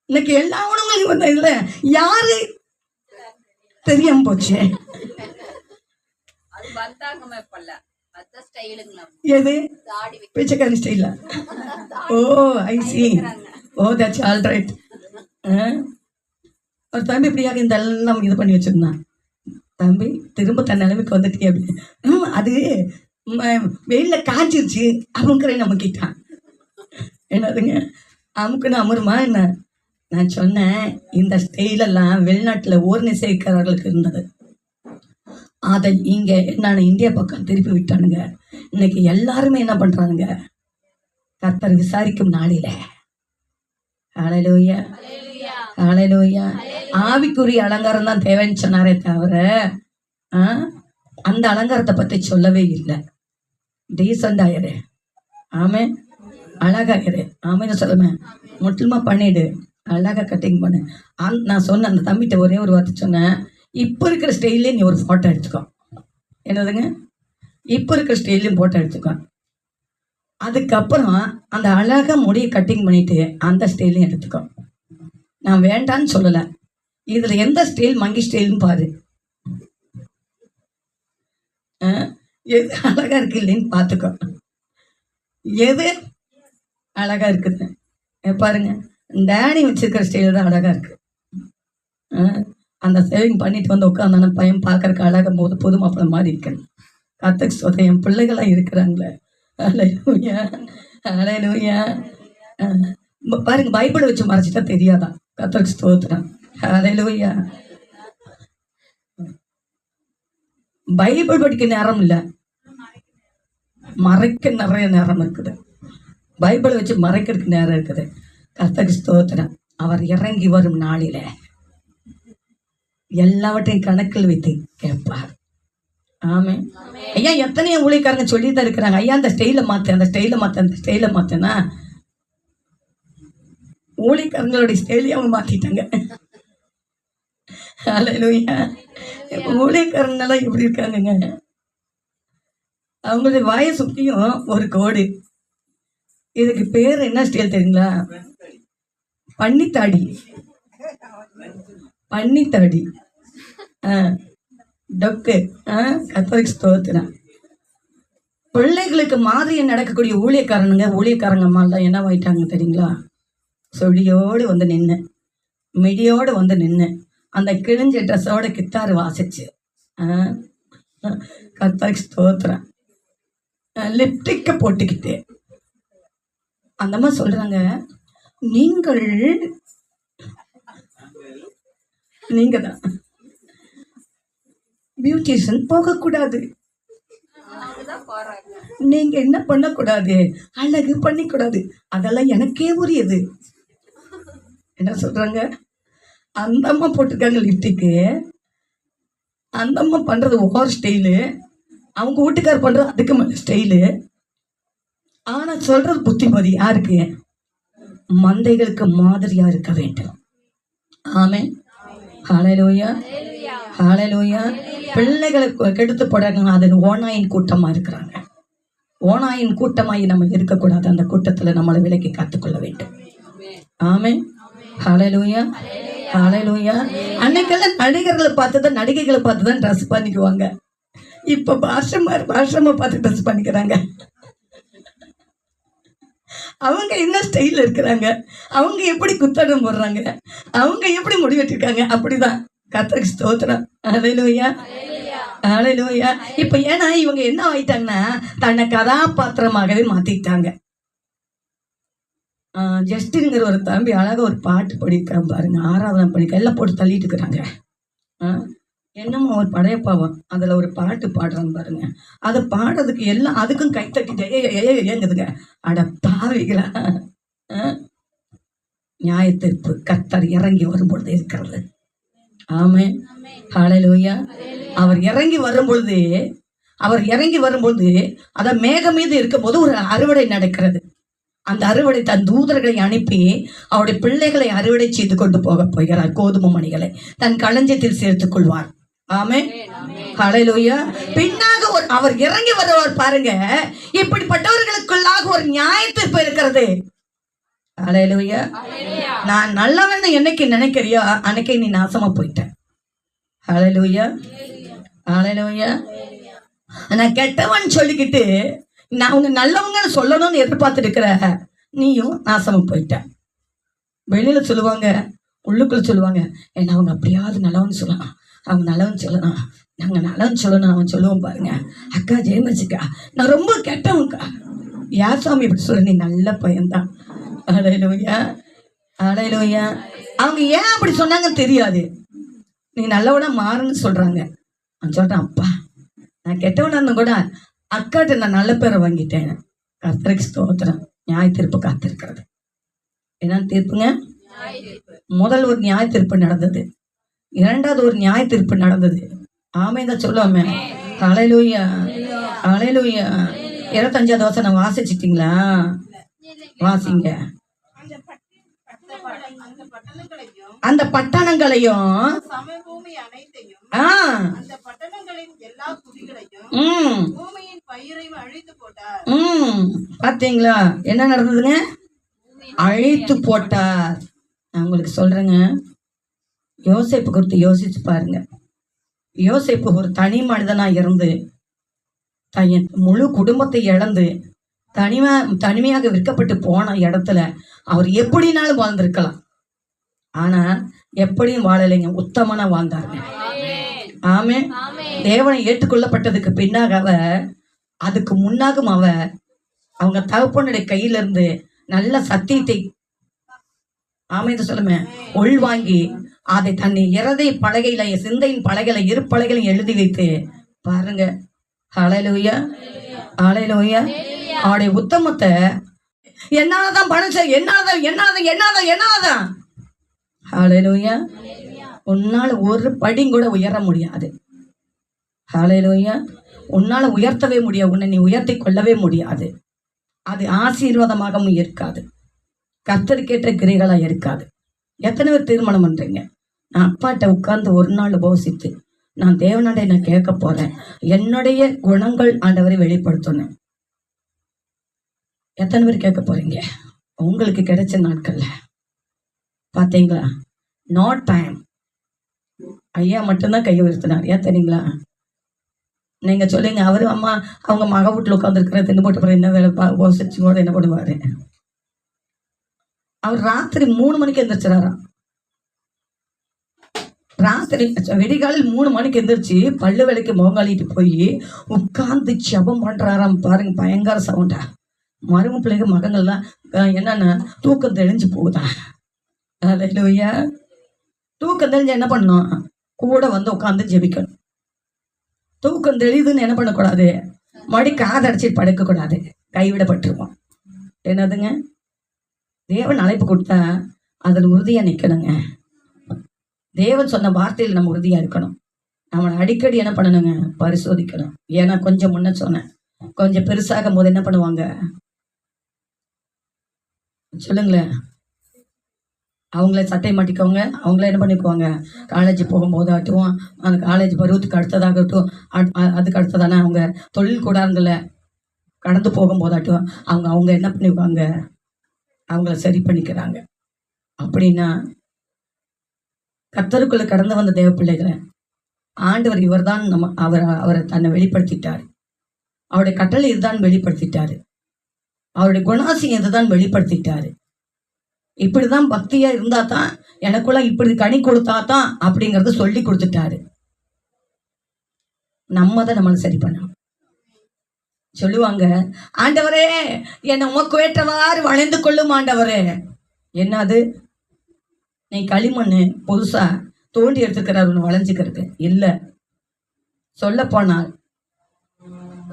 இன்னைக்கு எல்லா உணவுகளும் வந்த இதுல யாரு தெரியாம போச்சு. எது பிச்சைக்காரி ஸ்டைல? Oh I see. Oh that's all right. ஒரு தம்பி இப்படியாக இந்த எல்லாம் இது பண்ணி வச்சிருந்தான். தம்பி திரும்ப தன் நிலைமைக்கு வந்துட்டே அப்படின்னு. அது வெயில்ல காய்ச்சிருச்சு அமுக்குறேன் அமுக்கிட்டான். என்னதுங்க அமுக்குன்னு அமருமா என்ன? நான் சொன்னேன் இந்த ஸ்டைலெல்லாம் வெளிநாட்டில் ஓர்னிசைக்காரர்களுக்கு இருந்தது. அதை இங்க நான் இந்தியா பக்கம் திருப்பி விட்டானுங்க. இன்னைக்கு எல்லாருமே என்ன பண்றானுங்க? கர்த்தர் விசாரிக்கும் நாளில ஹல்லேலூயா ஹல்லேலூயா ஆவிக்குரிய அலங்காரம் தான் தேவைன்னு சொன்னாரே தவிர அந்த அலங்காரத்தை பத்தி சொல்லவே இல்லை. டீசெண்ட் ஆயிரு, ஆமே, அழகாயிரு, ஆமேன்னு சொல்லுமே, முற்றிலுமா பண்ணிடு, அழகா கட்டிங் பண்ணு. நான் சொன்னேன் அந்த தம்பிட்ட ஒரே ஒரு வார்த்தை சொன்னேன், இப்போ இருக்கிற ஸ்டைல்லே நீ ஒரு ஃபோட்டோ எடுத்துக்கோ. என்னதுங்க? இப்போ இருக்கிற ஸ்டைல்லையும் ஃபோட்டோ எடுத்துக்கோ. அதுக்கப்புறம் அந்த அழகாக முடியை கட்டிங் பண்ணிட்டு அந்த ஸ்டைலையும் எடுத்துக்கோ. நான் வேண்டான்னு சொல்லலை. இதில் எந்த ஸ்டைல் மங்கி ஸ்டைல்னு பாரு, எது அழகா இருக்கு இல்லைன்னு பார்த்துக்கோ. எது அழகா இருக்குது பாருங்க. டேடி வச்சிருக்கிற ஸ்டைல் தான் அழகா இருக்கு. அந்த சேவிங் பண்ணிட்டு வந்து உட்காந்தான பையன் பார்க்கறக்கு அழகாக போது பொது மாப்பிள்ள மாதிரி இருக்கணும். கர்த்தருக்கு ஸ்தோத்திரம். என் பிள்ளைகளாம் இருக்கிறாங்களே, ஹல்லேலூயா ஹல்லேலூயா. பாருங்க, பைபிளை வச்சு மறைச்சிட்டா தெரியாதான். கர்த்தருக்கு ஸ்தோத்திரம், ஹல்லேலூயா. பைபிள் படிக்க நேரம் இல்லை, மறைக்க நிறைய நேரம் இருக்குது. பைபிளை வச்சு மறைக்கிறதுக்கு நேரம் இருக்குது. கர்த்தருக்கு ஸ்தோத்திரம். அவர் இறங்கி வரும் நாளில எல்லாவற்றையும் கணக்கில் வைத்து கேட்பார். ஆமே. ஐயா எத்தனையோ ஊழியக்காரங்க சொல்லிதான் இருக்கிறாங்க, ஐயா அந்த ஸ்டைல மாத்து, அந்த ஸ்டைல மாத்து, அந்த ஸ்டைல மாத்துனா ஊழியக்காரங்களுடைய ஸ்டைலையும் அவங்க மாத்திட்டாங்க. ஹல்லேலூயா. ஊழியக்காரங்கெல்லாம் எப்படி இருக்காங்க? அவங்களுடைய வாயை சுற்றியும் ஒரு கோடு. இதுக்கு பேர் என்ன ஸ்டைல் தெரியுங்களா? பன்னித்தாடி. பன்னித்தாடி, டொக்கு. கர்த்தருக்கு ஸ்தோத்திரம். பிள்ளைகளுக்கு மாதிரியை நடக்கக்கூடிய ஊழியக்காரங்க அம்மாலாம் என்ன ஆயிட்டாங்க தெரியுங்களா? சொல்லியோடு வந்து நின்று, மிடியோடு வந்து நின்று, அந்த கிழிஞ்ச ட்ரெஸ்ஸோட கித்தாரு வாசிச்சு, கர்த்தருக்கு ஸ்தோத்திரம், லிப்டிக்க போட்டுக்கிட்டு அந்த அம்மா சொல்றாங்க, நீங்க தான் பியூட்டிஷியன் போகக்கூடாது, நீங்க என்ன பண்ணக்கூடாது, அழகு பண்ணிக்கூடாது, அதெல்லாம் எனக்கே உரியது. என்ன சொல்றாங்க? அந்த அம்மா போட்டிருக்காங்க லிப்டிக்கு. அந்த அம்மா பண்றது ஓவர் ஸ்டைலு, அவங்க வீட்டுக்கார் பண்றது அதுக்கு மேல ஸ்டைலு. ஆனா சொல்றது புத்திமதி யாருக்கு? மந்தைகளுக்கு மாதிரியா இருக்க வேண்டும். ஆமென். ஹல்லேலூயா ஹல்லேலூயா. பிள்ளைகளை கெடுத்து போடுறாங்க, அது ஓநாயின் கூட்டமா இருக்கிறாங்க. ஓநாயின் கூட்டமாகி நம்ம இருக்கக்கூடாது. அந்த கூட்டத்துல நம்மளை விலைக்கு காத்துக்கொள்ள வேண்டும். ஆமென். ஹல்லேலூயா ஹல்லேலூயா. அன்னைக்கெல்லாம் நடிகர்களை பார்த்துதான், நடிகைகளை பார்த்துதான் ட்ரெஸ் பண்ணிக்குவாங்க. இப்ப பாஷமா பார்த்து ட்ரெஸ் பண்ணிக்கிறாங்க. அவங்க என்ன ஸ்டைல இருக்கிறாங்க, அவங்க எப்படி குத்தடம் போடுறாங்க, அவங்க எப்படி முடிவெட்டிருக்காங்க, அப்படிதான். கர்த்தருக்கு ஸ்தோத்திரம். ஹல்லேலூயா ஹல்லேலூயா. இப்ப ஏன்னா இவங்க என்ன ஆயிட்டாங்கன்னா தன்னை கதாபாத்திரமாகவே மாத்திட்டாங்க. ஜஸ்டின்ங்கிற ஒரு தம்பி அழகா ஒரு பாட்டு படிக்கிறான் பாருங்க, ஆராதனை படிக்க எல்லாம் போட்டு தள்ளிட்டு இருக்கிறாங்க. என்னமோ ஒரு படையப்பாவம், அதுல ஒரு பாட்டு பாடுறாங்க பாருங்க. அதை பாடுறதுக்கு எல்லாம் அதுக்கும் கை தட்டிட்டு ஏங்குதுங்க. அட பாவிகளா. நியாய தீர்ப்பு கர்த்தர் இறங்கி வரும்பொழுது இருக்கிறது. ஆமென். ஹல்லேலூயா. அவர் இறங்கி வரும்பொழுது அத மேகம் மீது இருக்கும் போது ஒரு அறுவடை நடக்கிறது. அந்த அறுவடை தன் தூதர்களை அனுப்பி அவருடைய பிள்ளைகளை அறுவடை செய்து கொண்டு போக போகிறார். கோதுமை மணிகளை தன் களஞ்சியத்தில் சேர்த்துக் கொள்வார். ஆமென். ஹல்லேலூயா. பின்னாக அவர் இறங்கி வருவார் பாருங்க. இப்படிப்பட்டவர்களுக்குள்ளாக ஒரு நியாய தீர்ப்பு இருக்கிறது. ஹல்லேலூயா. நான் நல்லவன்னு என்னைக்கு நினைக்கிறியோ அன்னைக்கு நீ நாசமா போயிட்ட. ஹல்லேலூயா, ஹல்லேலூயா. நான் கெட்டவன் சொல்லிக்கிட்டு நான் அவங்க நல்லவங்கன்னு சொல்லணும்னு எதிர்பார்த்துட்டு இருக்கிற நீயும் நாசமா போயிட்ட. வெளியில சொல்லுவாங்க, உள்ளுக்குள்ள சொல்லுவாங்க, என்ன அவங்க அப்படியாவது நல்லவன்னு சொல்லலாம், அவங்க நல்லவன் சொல்லணும், நாங்கள் நல்லவன் சொல்லணும். அவன் சொல்லுவோம் பாருங்க, அக்கா ஜெயமரிச்சிக்கா நான் ரொம்ப கெட்டவன்க்கா. யார் சாமி இப்படி சொல்ல, நீ நல்ல பையன்தான். ஹல்லேலூயா, ஹல்லேலூயா. அவங்க ஏன் அப்படி சொன்னாங்கன்னு தெரியாது, நீ நல்லவனா மாறுன்னு சொல்றாங்க. நான் சொல்றேன், அப்பா நான் கெட்டவனா இருந்தும் கூட அக்காட்ட நான் நல்ல பேரை வாங்கிட்டேன். கர்த்தருக்கு ஸ்தோத்திரம். நியாய தீர்ப்பு காத்திருக்கிறது. என்னன்னு தீர்ப்புங்க? முதல் ஒரு நியாய தீர்ப்பு நடந்தது, இரண்டாவது ஒரு நியாய தீர்ப்பு நடந்தது. ஆமென் தான் சொல்லுவாமே. ஹல்லேலூயா, ஹல்லேலூயா. 25வது வசனம் வாசிச்சிட்டீங்களா? வாசிங்க. அந்த பட்டணங்களையும் பாத்தீங்களா என்ன நடந்ததுங்க? அழித்து போட்டார். நான் உங்களுக்கு சொல்றேங்க, யோசேப்பு குறித்து யோசிச்சு பாருங்க. யோசேப்பு ஒரு தனி மனிதனா இருந்து தன் முழு குடும்பத்தை இழந்து தனிமையாக விற்கப்பட்டு போன இடத்துல அவர் எப்படினாலும் வாழ்ந்திருக்கலாம். ஆனா எப்படியும் வாழலைங்க, உத்தமனா வாழ்ந்தாருங்க. ஆமே. தேவனை ஏற்றுக்கொள்ளப்பட்டதுக்கு பின்னாக அதுக்கு முன்னாகும் அவங்க தகப்பனுடைய கையில இருந்து நல்ல சத்தியத்தை ஆமைந்து சொல்லுமே உள்வாங்கி அதை தன்னை இறதை பலகையில சிந்தையின் பலகையில இரு பலகையில எழுதி வைத்து பாருங்க. ஹல்லேலூயா, ஹல்லேலூயா. அவருடைய உத்தமத்தை என்னாலதான் பணம் செய்ய, என்னாலதான். ஹல்லேலூயா. உன்னால ஒரு படி கூட உயர முடியாது. ஹல்லேலூயா. உன்னால உயர்த்தவே முடியாது, உன்னை நீ உயர்த்தி கொள்ளவே முடியாது. அது ஆசீர்வாதமாகவும் இருக்காது, கர்த்தருக்கேற்ற கிரைகளா இருக்காது. எத்தனை பேர் தீர்மானம் பண்றீங்க, நான் அப்பாட்ட உட்கார்ந்து ஒரு நாள் உபவசித்து நான் தேவனாடைய நான் கேட்க போறேன், என்னுடைய குணங்கள் ஆண்டவரை வெளிப்படுத்தணும். எத்தனை பேர் கேட்க போறீங்க? உங்களுக்கு கிடைச்ச நாட்கள்ல பாத்தீங்களா? No time. ஐயா மட்டும்தான் கையை உயர்த்தினார். ஏன் தெரியுங்களா? நீங்க சொல்லுங்க, அவரு அம்மா அவங்க மக வீட்டுல உட்காந்து இருக்கிற தின்னு போட்டு போற என்ன வேலை உபவசிச்சு கூட என்ன பண்ணுவாரு? அவர் ராத்திரி 3 மணிக்கு எந்திரிச்சாராம். ராத்திரி வெடிகாலில் 3 மணிக்கு எந்திரிச்சு பல்லு வேலைக்கு முகங்காலிட்டு போய் உட்கார்ந்து ஜெபம் பண்றாராம். பாருங்க, பயங்கர சவுண்டா. மரும பிள்ளைங்க மகங்கள்லாம் என்னன்னா தூக்கம் தெளிஞ்சு போகுதா. ஹல்லேலூயா. தூக்கம் தெளிஞ்சு என்ன பண்ணணும்? கூட வந்து உட்காந்து ஜெபிக்கணும். தூக்கம் தெளிதுன்னு என்ன பண்ணக்கூடாது? மடி காதடிச்சு படுக்க கூடாது, கைவிடப்பட்டிருக்கோம். என்னதுங்க? தேவன் அழைப்பு கொடுத்தா அதில் உறுதியா நிக்கணுங்க. தேவன் சொன்ன வார்த்தையில் நம்ம உறுதியா இருக்கணும். நம்மளை அடிக்கடி என்ன பண்ணணுங்க? பரிசோதிக்கணும். ஏன்னா கொஞ்சம் முன்ன சொன்னேன், கொஞ்சம் பெருசாகும் போது என்ன பண்ணுவாங்க சொல்லுங்களேன்? அவங்கள சட்டை மாட்டிக்கவங்க, அவங்கள என்ன பண்ணிக்குவாங்க? காலேஜ் போகும்போதாகட்டும், அந்த காலேஜ் பருவத்துக்கு அடுத்ததாகட்டும், அதுக்கு அடுத்ததானே அவங்க தொழில் கூடாரங்களை கடந்து போகும்போதாட்டும் அவங்க என்ன பண்ணிக்குவாங்க? அவங்கள சரி பண்ணிக்கிறாங்க. அப்படின்னா கர்த்தருக்குள்ள கடந்து வந்த தேவ பிள்ளைகளை ஆண்டவர் இவர்தான் அவரை தன்னை வெளிப்படுத்திட்டார். அவருடைய கட்டளை இதுதான் வெளிப்படுத்திட்டாரு. அவருடைய குணாசியம் இதுதான் வெளிப்படுத்திட்டாரு. இப்படிதான் பக்தியா இருந்தா தான், எனக்குள்ள இப்படி கனி கொடுத்தா தான் அப்படிங்கறத சொல்லி கொடுத்துட்டாரு. நம்ம தான் நம்மளை சரி பண்ணணும். சொல்லுவாங்க, ஆண்டவரே என்னை உமக்கு ஏற்றவாறு வளைந்து கொள்ளும் ஆண்டவரே. என்னது? நீ களிமண்ணு புதுசா தோண்டி எடுத்துக்கிறார் ஒன்று வளைஞ்சுக்கிறது இல்லை. சொல்ல போனால்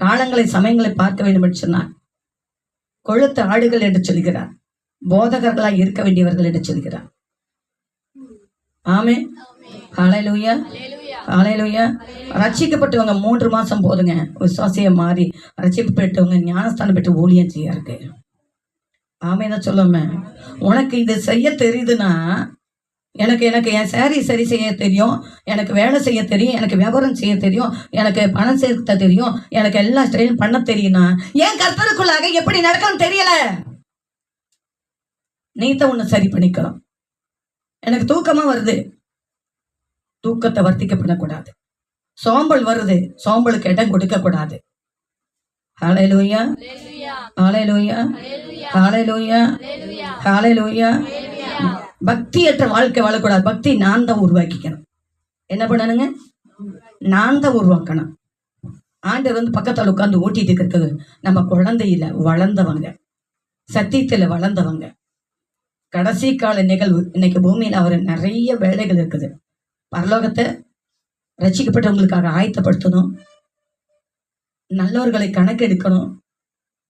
காலங்களை சமயங்களை பார்க்க வேண்டும் என்று சொன்னார். கொழுத்த ஆடுகள் என்று சொல்கிறார், போதகர்களாய் இருக்க வேண்டியவர்கள் என்று சொல்கிறார். ஆமே. ஹல்லேலூயா, ஹல்லேலூயா. ரட்சிக்கப்பட்டவங்க 3 மாசம் போதுங்க, விசுவாசிய மாறி ரட்சிப்பு பெற்றவங்க ஞானஸ்தானம் பெற்று ஊழியம் செய்ய இருக்கு. ஆமே தான் சொல்லுமே. உனக்கு இது செய்ய தெரியுதுன்னா, எனக்கு என் சாரி சரி செய்ய தெரியும், எனக்கு வேலை செய்ய தெரியும், எனக்கு வியாபாரம் செய்ய தெரியும், எனக்கு பணம் சேர்த்த தெரியும், எனக்கு எல்லா ஸ்டைலும் பண்ண தெரியும்னா ஏன் கர்த்தருக்குள்ளாக எப்படி நடக்கும்னு தெரியல? நீ தான் உன்னை சரி பண்ணிக்கணும். எனக்கு தூக்கமா வருது, தூக்கத்தை வர்த்திக்க பண்ணக்கூடாது. சோம்பல் வருது, சோம்பலுக்கு இடம் கொடுக்க கூடாது. ஹல்லேலூயா, ஹல்லேலூயா, ஹல்லேலூயா, ஹல்லேலூயா. பக்தியற்ற வாழ்க்கை வாழக்கூடாது. பக்தி நான் தான் உருவாக்கிக்கணும். என்ன பண்ணணுங்க? நான் தான் உருவாக்கணும். ஆண்டவர் பக்கத்தால் உட்காந்து ஓட்டிட்டு இருக்கிறது நம்ம குழந்தையில வளர்ந்தவங்க, சத்தியத்துல வளர்ந்தவங்க. கடைசி கால நிகழ்வு இன்னைக்கு பூமியில அவர் நிறைய வேலைகள் இருக்குது. பரலோகத்தை ரட்சிக்கப்பட்டவங்களுக்காக ஆயத்தப்படுத்தணும், நல்லவர்களை கணக்கெடுக்கணும்,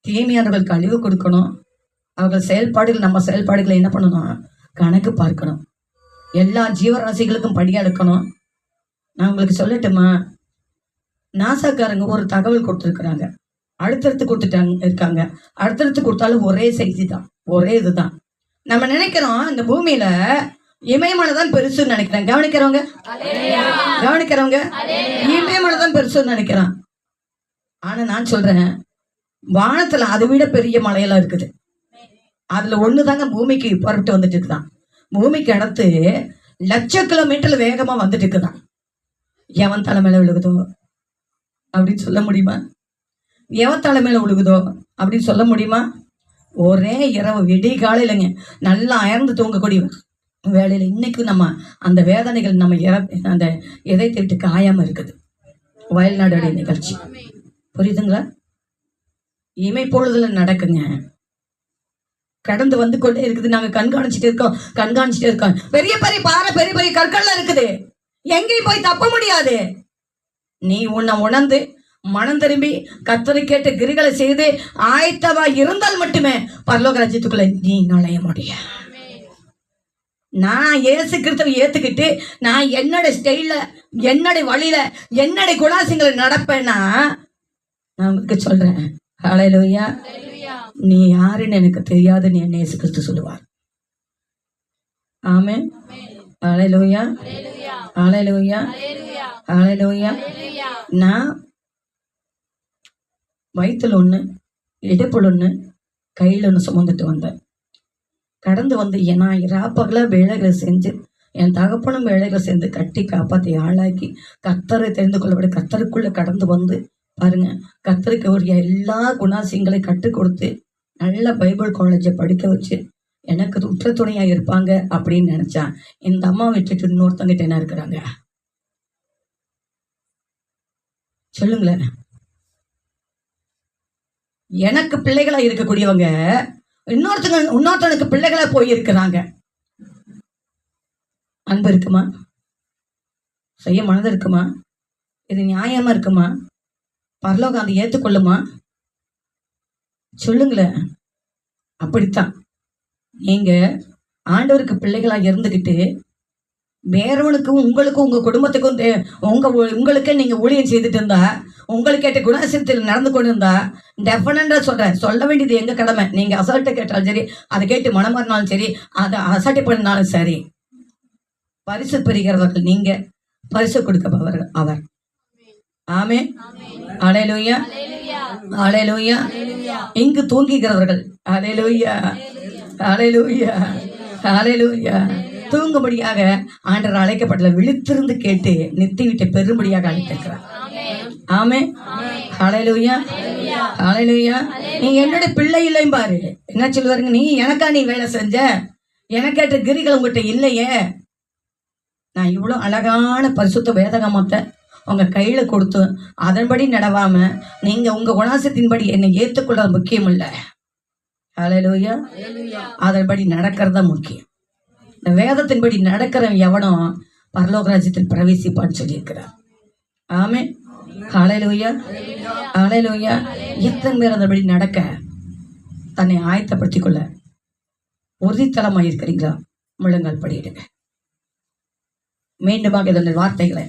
தீமையானவர்களுக்கு அழிவு கொடுக்கணும். அவர்கள் செயல்பாடுகள் நம்ம செயல்பாடுகளை என்ன பண்ணணும்? கணக்கு பார்க்கணும். எல்லா ஜீவராசிகளுக்கும் படியா எடுக்கணும். நான் உங்களுக்கு சொல்லட்டுமா, நாசாக்காரங்க ஒரு தகவல் கொடுத்துருக்குறாங்க, அடுத்தடுத்து கொடுத்துட்டாங்க இருக்காங்க. அடுத்தடுத்து கொடுத்தாலும் ஒரே செய்தி தான், ஒரே இதுதான். நம்ம நினைக்கிறோம் இந்த பூமியில இமயமலைதான் பெருசுன்னு நினைக்கிறேன். கவனிக்கிறவங்க இமயமலைதான் பெருசுன்னு நினைக்கிறான். ஆனா நான் சொல்றேன், வானத்துல அதை விட பெரிய மலையெல்லாம் இருக்குது. அதுல ஒண்ணுதாங்க பூமிக்கு புறப்பட்டு வந்துட்டு இருக்குதான். பூமிக்கு அடுத்து லட்ச கிலோமீட்டர்ல வேகமா வந்துட்டு இருக்குதான். எவன் தலைமையில விழுகுதோ அப்படின்னு சொல்ல முடியுமா? எவன் தலைமையில விழுகுதோ அப்படின்னு சொல்ல முடியுமா? ஒரே இரவு விடிய காலையிலங்க நல்லா அயர்ந்து தூங்கக்கூடிய வேலையில இன்னைக்கு நம்ம அந்த வேதனைகள் நம்ம அந்த எதை திட்டு காயாம இருக்குது. வயல்நாடு நிகழ்ச்சி புரியுதுங்களா? இமை பொழுதுல நடக்குங்க, கடந்து வந்து கொண்டே இருக்குது. நாங்க கண்காணிச்சுட்டு இருக்கோம். பெரிய பெரிய பாறை, பெரிய பெரிய கற்கள்லாம் இருக்குது. எங்கேயும் போய் தப்ப முடியாது. நீ உன்னை உணர்ந்து மனம் திரும்பி கர்த்தரை கேட்டு கிரிகளை செய்து ஆயத்தமா இருந்தால் மட்டுமே பரலோக ராஜ்யத்துக்குள்ள நீ நுழைய முடியும். நான் இயேசு கிறிஸ்துவை ஏத்துக்கிட்டு நான் என்னோட ஸ்டைல, என்னோட வழியில, என்னோட குணாசிங்களை நடப்பேன்னா நான் உங்களுக்கு சொல்றேன், ஹல்லேலூயா, நீ யாருன்னு எனக்கு தெரியாது, நீ என்ன இயேசு கிறிஸ்து சொல்லுவார். ஆமென், ஹல்லேலூயா, ஹல்லேலூயா, ஹல்லேலூயா. நான் வயிற்றுல ஒன்று, இடுப்புல ஒன்று, கையில் ஒன்று சுமந்துட்டு வந்தேன். கடந்து வந்து நான் இராப்பகலாக வேலைகளை செஞ்சு என் தகப்பனும் வேலைகளை சேர்ந்து கட்டி காப்பாற்றி ஆளாக்கி கர்த்தரை தெரிந்து கொள்ளப்பட கர்த்தருக்குள்ளே கடந்து வந்து பாருங்க, கர்த்தருக்கு ஒரு எல்லா குணாசியங்களையும் கற்றுக் கொடுத்து நல்ல பைபிள் காலேஜை படிக்க வச்சு எனக்கு உற்ற துணையாக இருப்பாங்க அப்படின்னு நினச்சா இந்த அம்மா விட்டுட்டு இன்னொருத்தங்கிட்ட என்ன இருக்கிறாங்க சொல்லுங்களேன். எனக்கு பிள்ளைகளா இருக்கக்கூடியவங்க இன்னொருத்தனுக்கு பிள்ளைகளா போயிருக்கிறாங்க. அன்பு இருக்குமா? செய்ய மனது இருக்குமா? இது நியாயமா இருக்குமா? பரலோகம் அதை ஏற்றுக்கொள்ளுமா? சொல்லுங்களேன். அப்படித்தான் நீங்க ஆண்டவருக்கு பிள்ளைகளா இருந்துகிட்டு வேறவனுக்கும் உங்களுக்கும் உங்க குடும்பத்துக்கும் உங்களுக்கே நீங்க ஊழியம் செய்துட்டு இருந்தா, உங்களுக்கு கேட்ட குணாசியத்தில் நடந்து கொண்டு இருந்தா, டெஃபினட்டா சொல்றேன், சொல்ல வேண்டியது எங்க கடமை. நீங்க அசால்ட்டை கேட்டாலும் சரி, அதை கேட்டு மனமாறினாலும் சரி, அதை அசால்ட்டை பண்ணினாலும் சரி, பரிசு பெறுகிறவர்கள் நீங்க, பரிசு கொடுப்பவர்கள் அவர். ஆமென், ஹல்லேலூயா, ஹல்லேலூயா. இங்கு தூங்குகிறவர்கள் ஹல்லேலூயா, ஹல்லேலூயா, ஹல்லேலூயா. தூங்கும்படியாக ஆண்டவர் அழைக்கப்படல, விழித்திருந்து கேட்டு நித்தி விட்டு பெரும்படியாக அழைத்திருக்கிறார். ஆமென், ஹல்லேலூயா, ஹல்லேலூயா. நீங்க என்னோட பிள்ளை இல்லையும் பாரு, என்ன சொல்லுவாருங்க, நீ எனக்கா நீ வேலை செஞ்ச, எனக்கேற்ற கிரிகள் உங்ககிட்ட இல்லையே. நான் இவ்வளோ அழகான பரிசுத்த வேதகமத்தை உங்க கையில கொடுத்து அதன்படி நடவாம நீங்க உங்க குணாசத்தின்படி என்னை ஏற்றுக்கொள்றது முக்கியம் இல்லை. ஹல்லேலூயா, அதன்படி நடக்கிறதா முக்கியம். இந்த வேதத்தின்படி நடக்கிறவன் எவனோ பரலோக ராஜ்யத்தில் பிரவேசிப்பான்னு சொல்லியிருக்கிறார். ஆமென், ஹல்லேலூயா, ஹல்லேலூயா. எத்தனை பேர் அதன்படி நடக்க தன்னை ஆயத்தப்படுத்திக் கொள்ள உறுதித்தலமாக இருக்கிறீங்களா? முழங்கால் படியிடுங்க. மீண்டுமாக இதன் வார்த்தைகளை